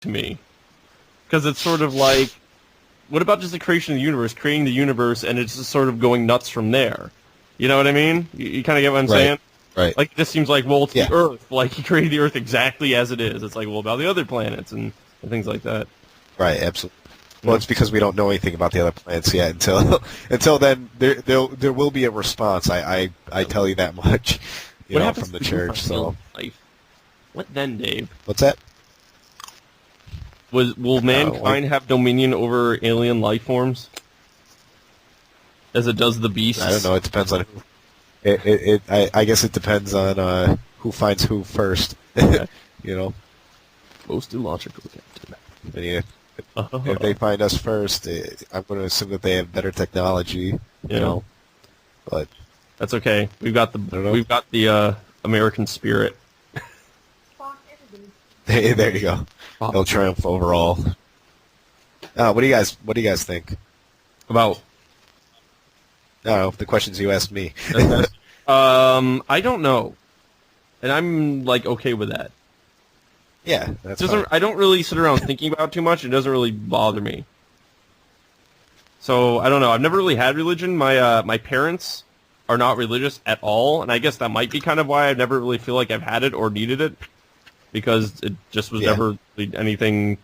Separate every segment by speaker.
Speaker 1: to me. Because it's sort of like, what about just the creation of the universe, creating the universe, and it's just sort of going nuts from there? You know what I mean? You kind of get what I'm saying?
Speaker 2: Right.
Speaker 1: Like, it just seems like, well, it's the Earth. Like, he created the Earth exactly as it is. It's like, well, about the other planets and things like that.
Speaker 2: Right, absolutely. Well, it's because we don't know anything about the other planets yet. Until then, there will be a response. I tell you that much. You know, from the church. So,
Speaker 1: life? What then, Dave?
Speaker 2: What's that?
Speaker 1: Will mankind have dominion over alien life forms, as it does the beasts?
Speaker 2: I don't know. It depends on who. I guess it depends on who finds who first.
Speaker 1: Okay.
Speaker 2: You know.
Speaker 1: Most illogical, Captain.
Speaker 2: If they find us first, I'm going to assume that they have better technology. You know. But
Speaker 1: that's okay. We've got the American spirit.
Speaker 2: There you go. They'll triumph overall. What do you guys think
Speaker 1: about?
Speaker 2: I don't know, the questions you asked me.
Speaker 1: I don't know, and I'm like okay with that.
Speaker 2: Yeah, that's fine.
Speaker 1: I don't really sit around thinking about it too much. It doesn't really bother me. So I don't know. I've never really had religion. My parents are not religious at all, and I guess that might be kind of why I never really feel like I've had it or needed it. Because it just was never really anything.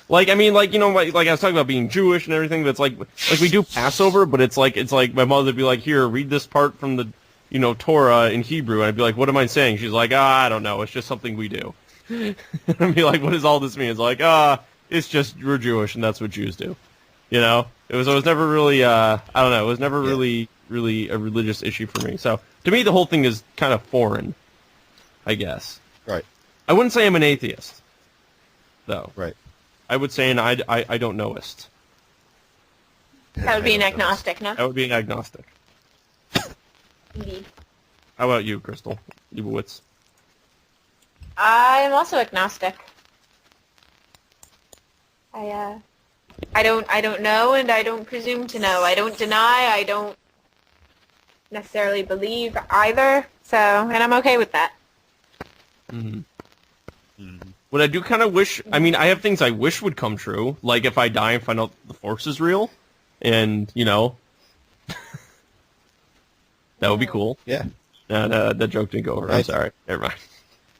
Speaker 1: Like, I mean, like, you know, like I was talking about being Jewish and everything. But it's like we do Passover, but it's like my mother would be like, "Here, read this part from the, Torah in Hebrew," and I'd be like, "What am I saying?" She's like, "I don't know. It's just something we do." And I'd be like, "What does all this mean?" It's like, it's just we're Jewish and that's what Jews do. You know, it was never really, I don't know. It was never really a religious issue for me. So to me, the whole thing is kind of foreign, I guess.
Speaker 2: Right.
Speaker 1: I wouldn't say I'm an atheist, though.
Speaker 2: Right.
Speaker 1: I would say I don't knowist.
Speaker 3: That would be an agnostic, no?
Speaker 1: That would be an agnostic.
Speaker 3: Indeed.
Speaker 1: How about you, Crystal Leibowitz?
Speaker 3: I'm also agnostic. I don't know, and I don't presume to know. I don't deny. I don't necessarily believe either. So, and I'm okay with that.
Speaker 1: Mm-hmm. What I do kind of wish, I mean, I have things I wish would come true, like if I die and find out the Force is real, and, that would be cool.
Speaker 2: Yeah.
Speaker 1: No, that joke didn't go over. I'm sorry. Never mind.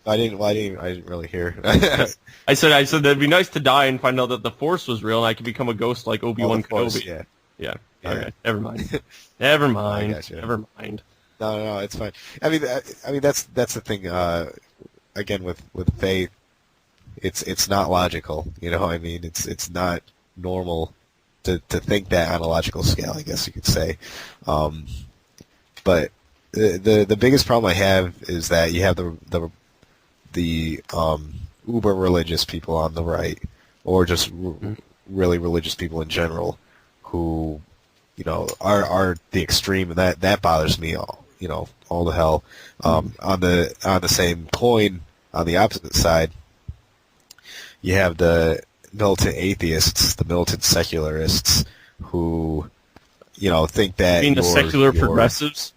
Speaker 2: I didn't really hear.
Speaker 1: I said that'd be nice to die and find out that the Force was real, and I could become a ghost like Obi-Wan Kenobi. Yeah. Okay. Never mind. Never mind. Never mind.
Speaker 2: No, it's fine. I mean, that's the thing. Again, with faith, it's not logical. You know, I mean, it's not normal to think that on a logical scale, I guess you could say. But the biggest problem I have is that you have the uber religious people on the right, or just really religious people in general, who are the extreme, and that bothers me all the hell. On the same coin, on the opposite side, you have the militant atheists, the militant secularists, who think that
Speaker 1: you mean the secular progressives.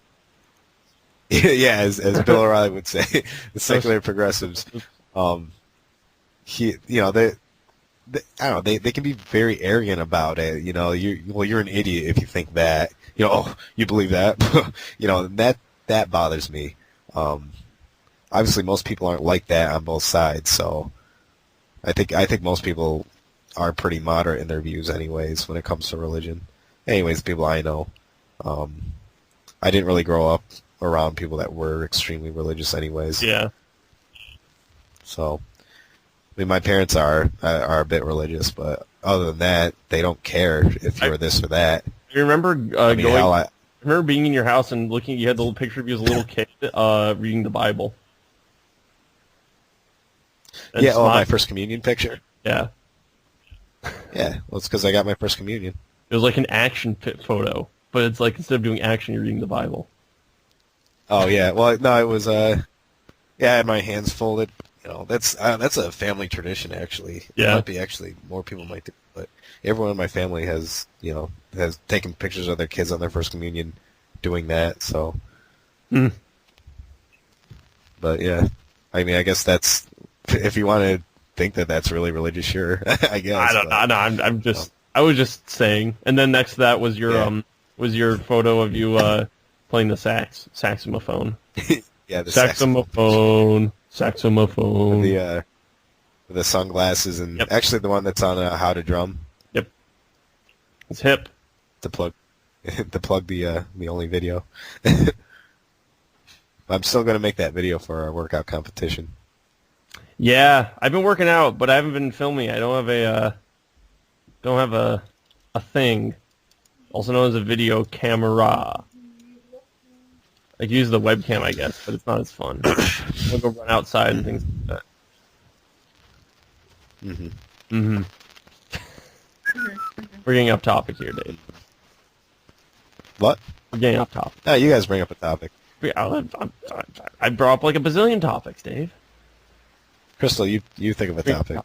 Speaker 2: Yeah, as Bill O'Reilly would say, the secular progressives. I don't know. They can be very arrogant about it. You're an idiot if you think that. You believe that. That bothers me. Obviously, most people aren't like that on both sides. So, I think most people are pretty moderate in their views, anyways, when it comes to religion. Anyways, people I know. I didn't really grow up around people that were extremely religious, anyways.
Speaker 1: Yeah.
Speaker 2: So, I mean, my parents are a bit religious, but other than that, they don't care if you're this or that.
Speaker 1: I remember I remember being in your house and looking. You had the little picture of you as a little kid reading the Bible.
Speaker 2: And my first communion picture.
Speaker 1: Yeah.
Speaker 2: Yeah, well, it's because I got my first communion.
Speaker 1: It was like an action photo, but it's like instead of doing action, you're reading the Bible.
Speaker 2: Oh yeah, well no, it was I had my hands folded. That's a family tradition actually.
Speaker 1: Yeah.
Speaker 2: It might be actually more people might do, but everyone in my family has taken pictures of their kids on their first communion doing that. So. But yeah, I mean, I guess that's if you want to think that that's really religious, sure, I guess.
Speaker 1: I don't know. I'm just. I was just saying. And then next to that was your photo of you playing the saxophone.
Speaker 2: Yeah, the
Speaker 1: saxophone.
Speaker 2: The sunglasses and actually the one that's on How to Drum.
Speaker 1: Yep. It's hip.
Speaker 2: To plug the only video. I'm still gonna make that video for our workout competition.
Speaker 1: Yeah, I've been working out, but I haven't been filming. I don't have a thing, also known as a video camera. I can use the webcam, I guess, but it's not as fun. I'll go run outside and things like that. We're getting off topic here, Dave.
Speaker 2: What?
Speaker 1: We're getting off topic.
Speaker 2: No, you guys bring up a topic.
Speaker 1: I brought up like a bazillion topics, Dave.
Speaker 2: Crystal, you think of a topic.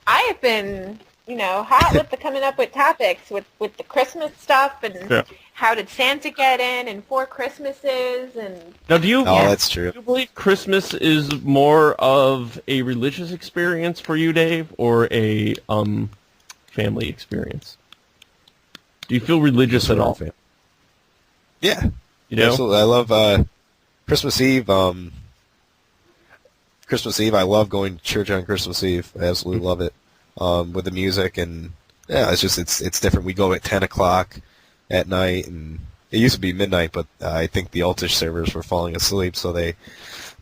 Speaker 3: I have been, hot with the coming up with topics with the Christmas stuff and how did Santa get in and 4 Christmases and.
Speaker 1: Now, do you?
Speaker 2: Oh, that's true.
Speaker 1: Do you believe Christmas is more of a religious experience for you, Dave, or a family experience? Do you feel religious at all?
Speaker 2: Yeah.
Speaker 1: You know?
Speaker 2: Absolutely. I love Christmas Eve. Christmas Eve, I love going to church on Christmas Eve. I absolutely love it. With the music and it's different. We go at 10 o'clock at night, and it used to be midnight, but I think the altar servers were falling asleep, so they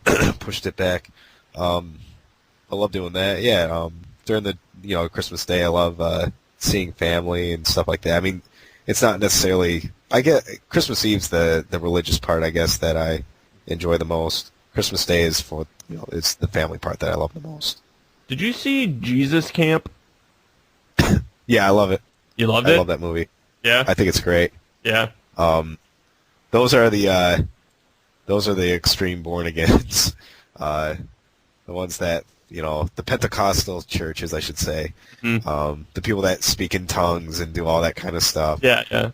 Speaker 2: pushed it back. I love doing that. Yeah. During the Christmas Day, I love seeing family and stuff like that. I mean, it's not necessarily. I get Christmas Eve's the religious part, I guess, that I enjoy the most. Christmas Day is for it's the family part that I love the most.
Speaker 1: Did you see Jesus Camp?
Speaker 2: Yeah, I love it.
Speaker 1: You loved it?
Speaker 2: I love that movie.
Speaker 1: Yeah,
Speaker 2: I think it's great.
Speaker 1: Yeah.
Speaker 2: Those are the extreme born agains, the ones that the Pentecostal churches, I should say, the people that speak in tongues and do all that kind of stuff.
Speaker 1: Yeah, yeah.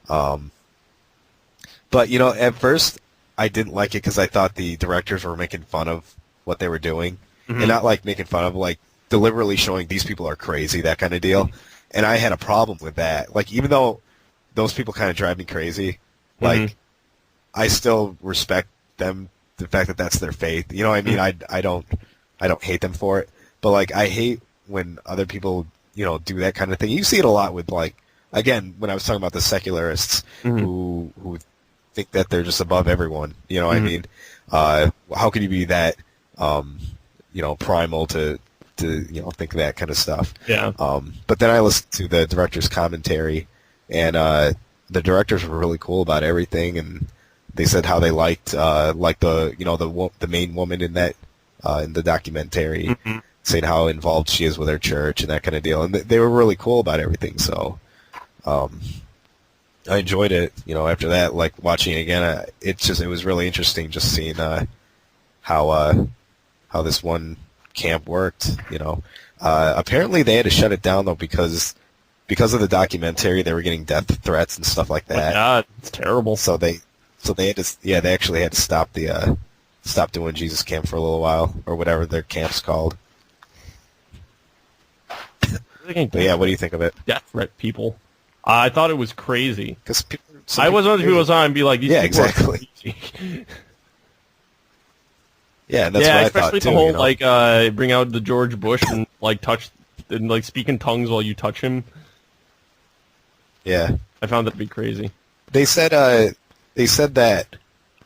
Speaker 2: But at first I didn't like it because I thought the directors were making fun of what they were doing, and not like making fun of, like deliberately showing these people are crazy, that kind of deal. And I had a problem with that. Like, even though those people kind of drive me crazy, like I still respect them, the fact that that's their faith. You know what I mean? I don't hate them for it, but like I hate when other people do that kind of thing. You see it a lot with, like, again, when I was talking about the secularists who think that they're just above everyone. You know what I mean? How can you be that primal to think that kind of stuff? Yeah. But then I listened to the director's commentary, and the directors were really cool about everything, and they said how they liked the main woman in that in the documentary, saying how involved she is with her church and that kind of deal, and they were really cool about everything. So I enjoyed it. After that, like watching it again, it was really interesting just seeing how this one camp worked. Apparently they had to shut it down though because of the documentary. They were getting death threats and stuff like that.
Speaker 1: God, it's terrible.
Speaker 2: So they had to, they actually had to stop doing Jesus Camp for a little while, or whatever their camp's called. But yeah, what do you think of it?
Speaker 1: Death threat people. I thought it was crazy.
Speaker 2: Because
Speaker 1: I was one of the people on and be like, these people
Speaker 2: exactly.
Speaker 1: are crazy.
Speaker 2: Yeah, that's what I thought too.
Speaker 1: Especially the whole like bring out the George Bush and like touch and like speak in tongues while you touch him.
Speaker 2: Yeah,
Speaker 1: I found that to be crazy.
Speaker 2: They said that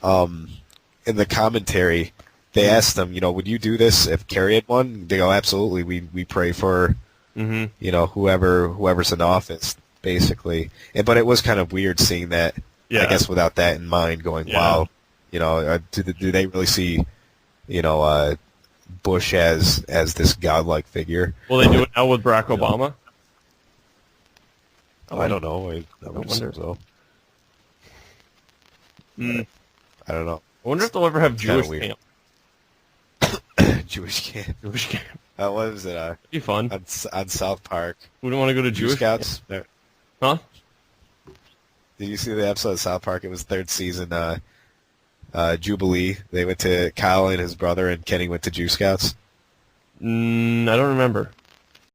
Speaker 2: in the commentary they asked them, would you do this if Kerry had won? They go, absolutely. We pray for whoever's in office, basically. But it was kind of weird seeing that. Yeah. I guess without that in mind, going, wow, do they really see Bush as this godlike figure?
Speaker 1: Will they do it now with Barack Obama?
Speaker 2: I don't know. I would assume so. I don't know.
Speaker 1: I wonder if they'll ever have Jewish camp.
Speaker 2: Jewish camp.
Speaker 1: Jewish camp.
Speaker 2: What was it?
Speaker 1: It'd be fun.
Speaker 2: On South Park.
Speaker 1: We don't want to go to Jewish
Speaker 2: Scouts.
Speaker 1: Camp? Huh?
Speaker 2: Did you see the episode of South Park? It was third season. Jubilee. They went to Kyle and his brother, and Kenny went to Jew Scouts.
Speaker 1: I don't remember.